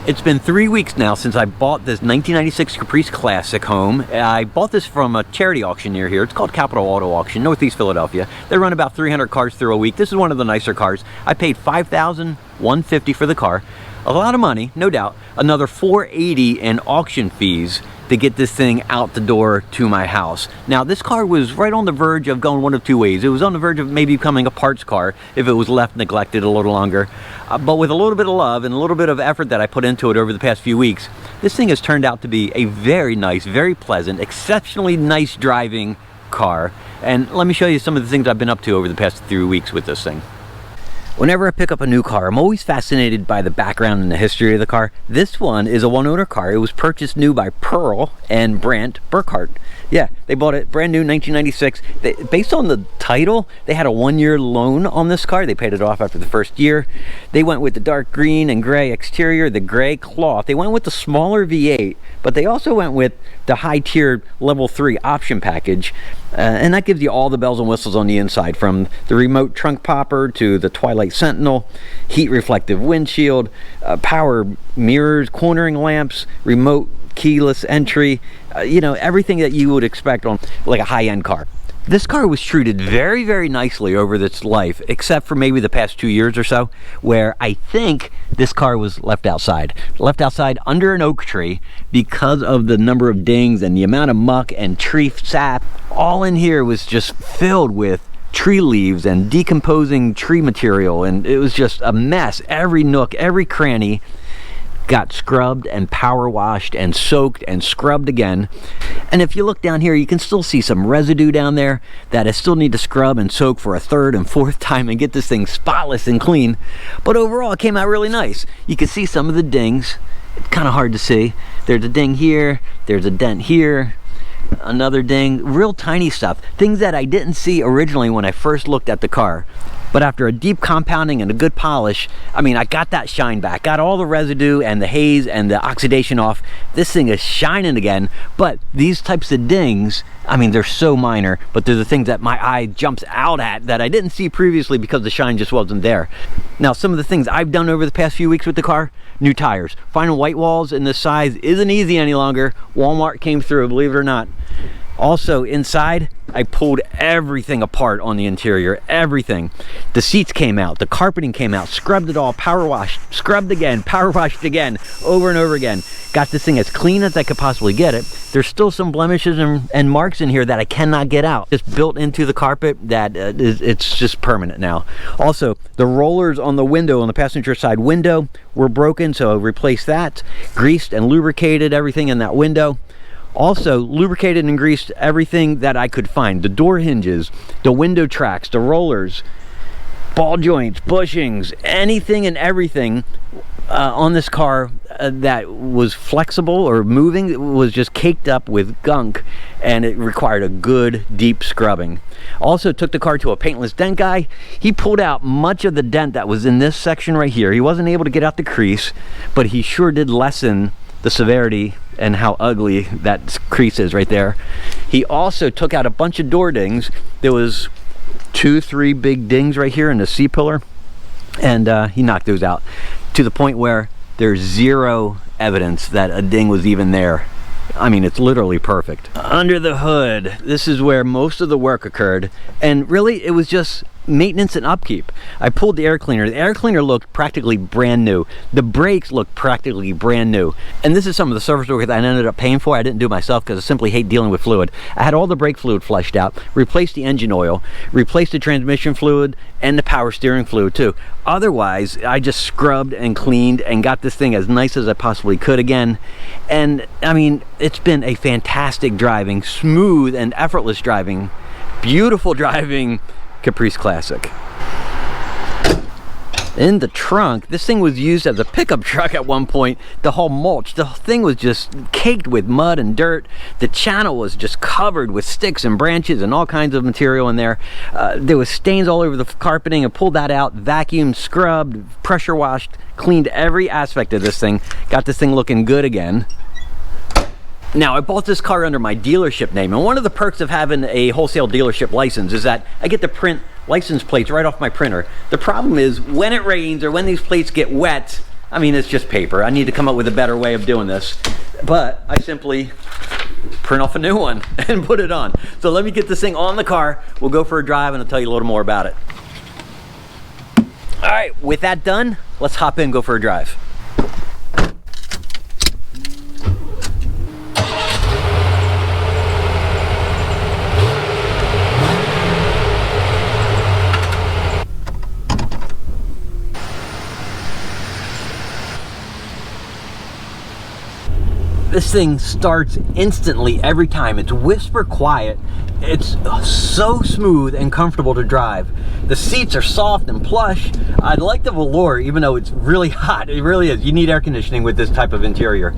It's been 3 weeks now since I bought this 1996 Caprice Classic home. I bought this from a charity auction near here. It's called Capital Auto Auction, Northeast Philadelphia. They run about 300 cars through a week. This is one of the nicer cars. I paid $5,150 for the car. A lot of money, no doubt. Another $480 in auction fees to get this thing out the door to my house. Now, this car was right on the verge of going one of two ways. It was on the verge of maybe becoming a parts car if it was left neglected a little longer. But with a little bit of love and a little bit of effort that I put into it over the past few weeks, this thing has turned out to be a very nice, very pleasant, exceptionally nice driving car. And let me show you some of the things I've been up to over the past 3 weeks with this thing. Whenever I pick up a new car, I'm always fascinated by the background and the history of the car. This one is a one-owner car. It was purchased new by Pearl and Brant Burkhart. Yeah, they bought it brand new, 1996. Based on the title, they had a 1-year loan on this car. They paid it off after the first year. They went with the dark green and gray exterior, the gray cloth. They went with the smaller V8, but they also went with the high-tiered level 3 option package. And that gives you all the bells and whistles on the inside, from the remote trunk popper to the Twilight Sentinel, heat reflective windshield, power mirrors, cornering lamps, remote keyless entry, you know, everything that you would expect on like a high-end car. This car was treated very, very nicely over its life, except for maybe the past 2 years or so, where I think this car was left outside under an oak tree because of the number of dings and the amount of muck and tree sap. All in here was just filled with tree leaves and decomposing tree material, and it was just a mess. Every nook, every cranny got scrubbed and power washed and soaked and scrubbed again. And if you look down here, you can still see some residue down there that I still need to scrub and soak for a third and fourth time and get this thing spotless and clean. But overall, it came out really nice. You can see some of the dings. It's kind of hard to see. There's a ding here, there's a dent here, another ding, real tiny stuff. Things that I didn't see originally when I first looked at the car. But after a deep compounding and a good polish, I mean, I got that shine back, got all the residue and the haze and the oxidation off. This thing is shining again. But these types of dings, I mean, they're so minor, but they're the things that my eye jumps out at that I didn't see previously because the shine just wasn't there. Now, some of the things I've done over the past few weeks with the car: new tires. Finding white walls in this size isn't easy any longer. Walmart came through, believe it or not. Also, inside, I pulled everything apart on the interior, everything. The seats came out, the carpeting came out, scrubbed it all, power washed, scrubbed again, power washed again, over and over again. Got this thing as clean as I could possibly get it. There's still some blemishes and marks in here that I cannot get out. Just built into the carpet that it's just permanent now. Also, the rollers on the window, on the passenger side window, were broken, so I replaced that. Greased and lubricated everything in that window. Also lubricated and greased everything that I could find. The door hinges, the window tracks, the rollers, ball joints, bushings, anything and everything on this car that was flexible or moving was just caked up with gunk, and it required a good deep scrubbing. Also took the car to a paintless dent guy. He pulled out much of the dent that was in this section right here. He wasn't able to get out the crease, but he sure did lessen the severity and how ugly that crease is right there. He also took out a bunch of door dings. There was 2-3 big dings right here in the C-pillar, and he knocked those out to the point where there's zero evidence that a ding was even there. I mean, it's literally perfect. Under the hood, this is where most of the work occurred, and really it was just maintenance and upkeep. I pulled the air cleaner. The air cleaner looked practically brand new. The brakes looked practically brand new. And this is some of the service work that I ended up paying for. I didn't do it myself because I simply hate dealing with fluid. I had all the brake fluid flushed out, replaced the engine oil, replaced the transmission fluid, and the power steering fluid too. Otherwise, I just scrubbed and cleaned and got this thing as nice as I possibly could again. And I mean, it's been a fantastic driving, smooth and effortless driving, beautiful driving Caprice Classic. In the trunk, this thing was used as a pickup truck at one point. The whole mulch, the thing was just caked with mud and dirt. The channel was just covered with sticks and branches and all kinds of material in there. There was stains all over the carpeting. I pulled that out, vacuumed, scrubbed, pressure washed, cleaned every aspect of this thing. Got this thing looking good again. Now, I bought this car under my dealership name, and one of the perks of having a wholesale dealership license is that I get to print license plates right off my printer. The problem is when it rains or when these plates get wet, I mean, it's just paper. I need to come up with a better way of doing this. But I simply print off a new one and put it on. So let me get this thing on the car. We'll go for a drive and I'll tell you a little more about it. All right, with that done, let's hop in, go for a drive. This thing starts instantly every time. It's whisper quiet. It's so smooth and comfortable to drive. The seats are soft and plush. I like the velour, even though it's really hot. It really is. You need air conditioning with this type of interior.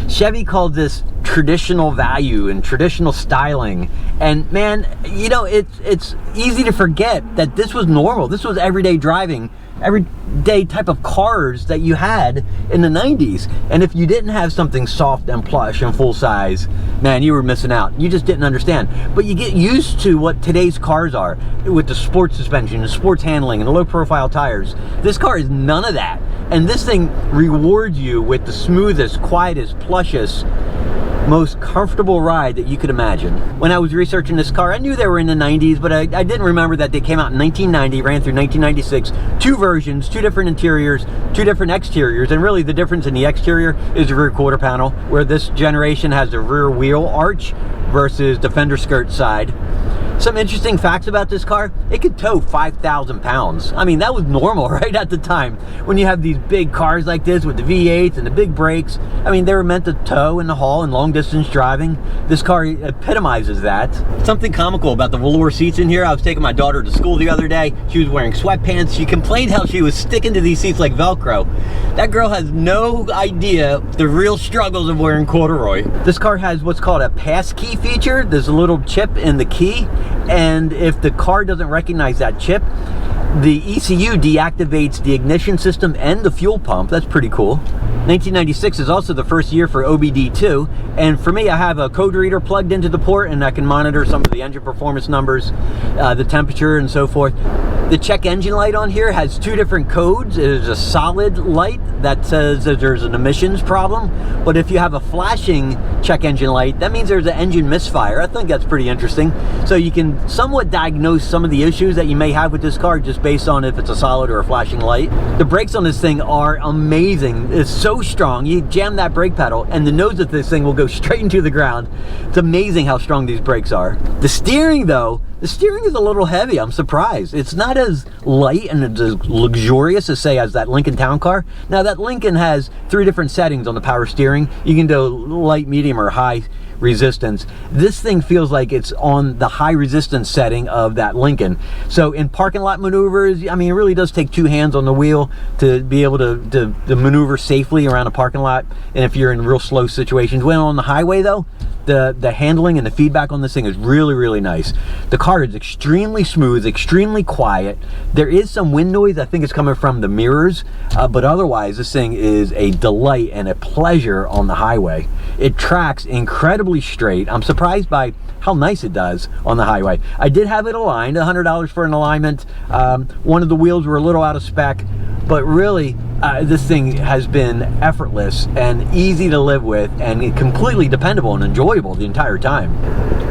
Chevy called this traditional value and traditional styling. And man, you know, it's easy to forget that this was normal. This was everyday driving, everyday type of cars that you had in the 90s. And if you didn't have something soft and plush and full size, man, you were missing out. You just didn't understand. But you get used to what today's cars are with the sports suspension, the sports handling, and the low profile tires. This car is none of that. And this thing rewards you with the smoothest, quietest, plushest, most comfortable ride that you could imagine. When I was researching this car, I knew they were in the 90s, but I didn't remember that they came out in 1990, ran through 1996. Two versions, two different interiors, two different exteriors, and really the difference in the exterior is the rear quarter panel, where this generation has the rear wheel arch versus the fender skirt side. Some interesting facts about this car: it could tow 5,000 pounds. I mean, that was normal right at the time. When you have these big cars like this with the V8s and the big brakes, I mean, they were meant to tow and haul in long distance driving. This car epitomizes that. Something comical about the velour seats in here: I was taking my daughter to school the other day. She was wearing sweatpants. She complained how she was sticking to these seats like Velcro. That girl has no idea the real struggles of wearing corduroy. This car has what's called a pass key feature. There's a little chip in the key, and if the car doesn't recognize that chip, the ECU deactivates the ignition system and the fuel pump. That's pretty cool. 1996 is also the first year for OBD2, and for me, I have a code reader plugged into the port, and I can monitor some of the engine performance numbers, the temperature, and so forth. The check engine light on here has two different codes. It is a solid light that says that there's an emissions problem, but if you have a flashing check engine light, that means there's an engine misfire. I think that's pretty interesting. So you can somewhat diagnose some of the issues that you may have with this car just based on if it's a solid or a flashing light. The brakes on this thing are amazing. It's so strong. You jam that brake pedal and the nose of this thing will go straight into the ground. It's amazing how strong these brakes are. The steering though, the steering is a little heavy. I'm surprised. It's not as light and as luxurious as, say, as that Lincoln Town Car. Now, that Lincoln has 3 different settings on the power steering. You can do light, medium, or high resistance. This thing feels like it's on the high resistance setting of that Lincoln. So in parking lot maneuvers, I mean, it really does take 2 hands on the wheel to be able to maneuver safely around a parking lot. And if you're in real slow situations, when on the highway though, the handling and the feedback on this thing is really, really nice. The car is extremely smooth, extremely quiet. There is some wind noise. I think it's coming from the mirrors, but otherwise this thing is a delight and a pleasure on the highway. It tracks incredibly straight. I'm surprised by how nice it does on the highway. I did have it aligned, $100 for an alignment. One of the wheels were a little out of spec, but really this thing has been effortless and easy to live with and completely dependable and enjoyable the entire time.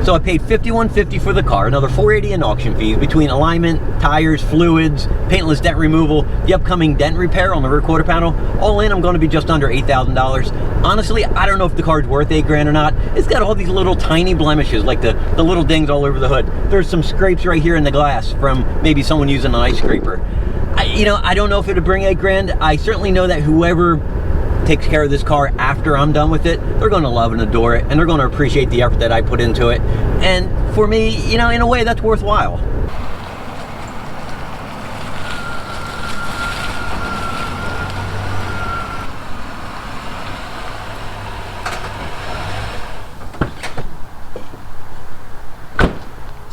So I paid $51.50 for the car, another $480 in auction fees between alignment, tires, fluids, paintless dent removal, the upcoming dent repair on the rear quarter panel. All in, I'm going to be just under $8,000. Honestly, I don't know if the car's worth $8,000 or not. It's got all these little tiny blemishes, like the little dings all over the hood. There's some scrapes right here in the glass from maybe someone using an ice scraper. I don't know if it would bring $8,000. I certainly know that whoever takes care of this car after I'm done with it, they're going to love and adore it, and they're going to appreciate the effort that I put into it. And for me, in a way, that's worthwhile.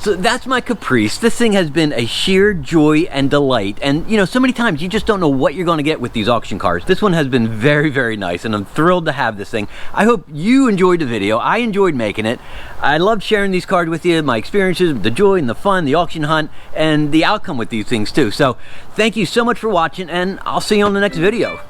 So that's my Caprice. This thing has been a sheer joy and delight. And you know, so many times you just don't know what you're going to get with these auction cars. This one has been very, very nice, and I'm thrilled to have this thing. I hope you enjoyed the video. I enjoyed making it. I loved sharing these cars with you, my experiences, the joy and the fun, the auction hunt, and the outcome with these things too. So thank you so much for watching, and I'll see you on the next video.